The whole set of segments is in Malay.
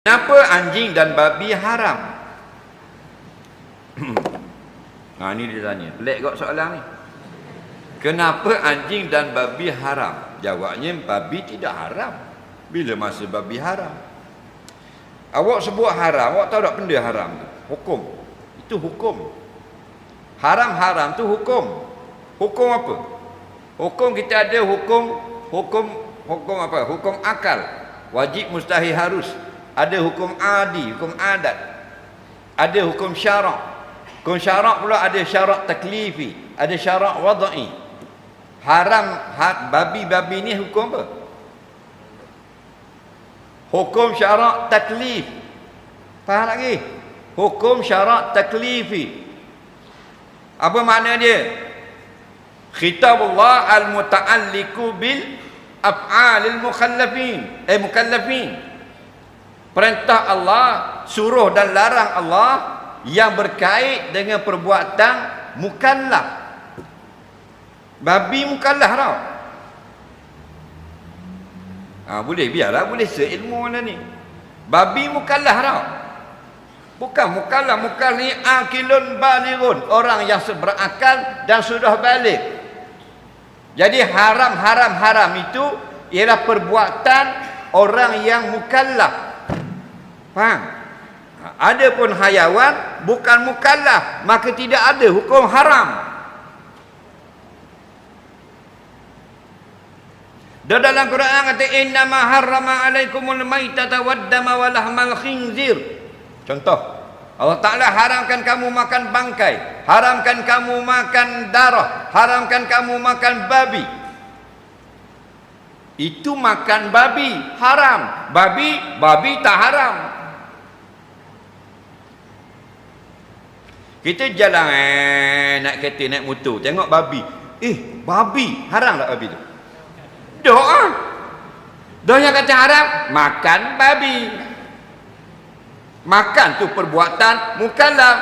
Kenapa anjing dan babi haram? Ini dia tanya. Pelik kot soalan ni. Kenapa anjing dan babi haram? Jawabnya, babi tidak haram. Bila masa babi haram? Awak sebut haram, awak tahu tak benda haram tu? Hukum. Itu hukum. Haram-haram tu hukum. Hukum apa? Hukum kita ada hukum apa? Hukum akal. Wajib, mustahil, harus. Ada hukum adi, hukum adat. Ada hukum syarak. Hukum syarak pula ada syarak taklifi, ada syarak wadai. Haram babi-babi ni hukum apa? Hukum syarak taklif. Faham lagi? Hukum syarak taklifi. Apa makna dia? Khitabullah al-muta'alliqu bil af'alil mukallafin. Perintah Allah, suruh dan larang Allah yang berkait dengan perbuatan mukallaf. Babi mukallaf tau. Boleh, biarlah, boleh seilmu mana ni. Babi mukallaf tau. Bukan mukallaf, mukallaf ni akilun balighun, orang yang berakal dan sudah balik. Jadi haram itu ialah perbuatan orang yang mukallaf. Faham? Ada pun hayawan bukan mukallaf, maka tidak ada hukum haram. Dan dalam Quran kata innama harrama alaikumul maitata waddama wa lahmal khinzir. Contoh, Allah Ta'ala haramkan kamu makan bangkai, haramkan kamu makan darah, haramkan kamu makan babi. Itu makan babi haram, babi tak haram. Kita jalan nak kereta, naik motor, tengok babi. Babi haram tak babi tu? Doa. Doa yang kata haram, makan babi. Makan tu perbuatan mukallaf.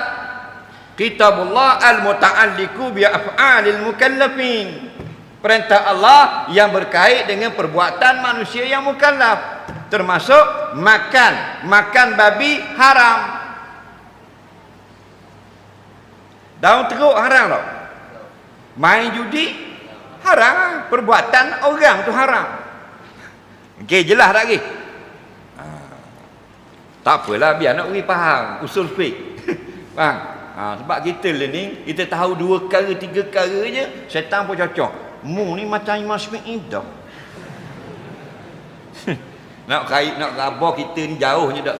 Kitabullah al-muta'alliqu bi af'alil mukallafin. Perintah Allah yang berkait dengan perbuatan manusia yang mukallaf. Termasuk makan babi haram. Daun teruk haram tak? Main judi haram. Perbuatan orang tu haram. Okey, jelas tak lagi? Tak apalah, biar nak pergi faham usul fiqh. Faham? Sebab kita learning, kita tahu 2 perkara 3 perkara je, syaitan pun cocok. Mu ni macam Imam Syafi'i dah. Nak kait nak gabar kita ni jauhnya dah.